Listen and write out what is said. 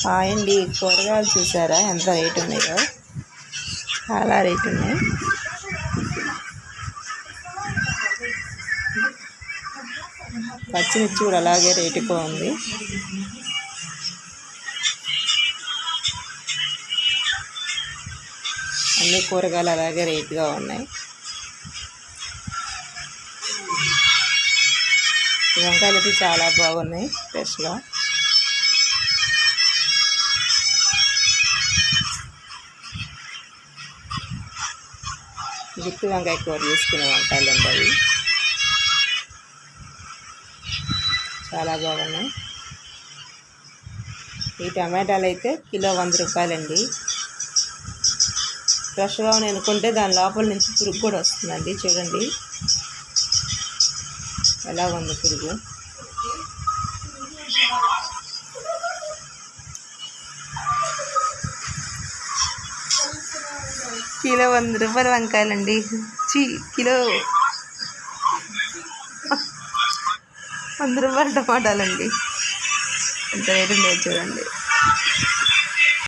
Hi అండి, కూరగాయలు చూసారా ఎంత రేటు ఉన్నాయో? చాలా రేటు ఉన్నాయి. పచ్చిమిర్చి కూడా అలాగే రేటుగా ఉంది. అన్ని కూరగాయలు అలాగే రేటుగా ఉన్నాయి. వంకాయలు అయితే చాలా బాగున్నాయి ఫ్రెష్గా. గుత్తి వంకాయ కూర చేసుకునే వంకాయలు ఉంటాయి, చాలా బాగున్నాయి. ఈ టమాటాలు అయితే కిలో 100 రూపాయలండి. ఫ్రెష్గా అనుకుంటే దాని లోపల నుంచి పురుగు కూడా వస్తుందండి. చూడండి ఎలా ఉంది పురుగు. కిలో 100 రూపాయలు వంకాయలండి. కిలో 100 రూపాయలు టమాటాలండి. ఎంత రేటు లేదు చూడండి.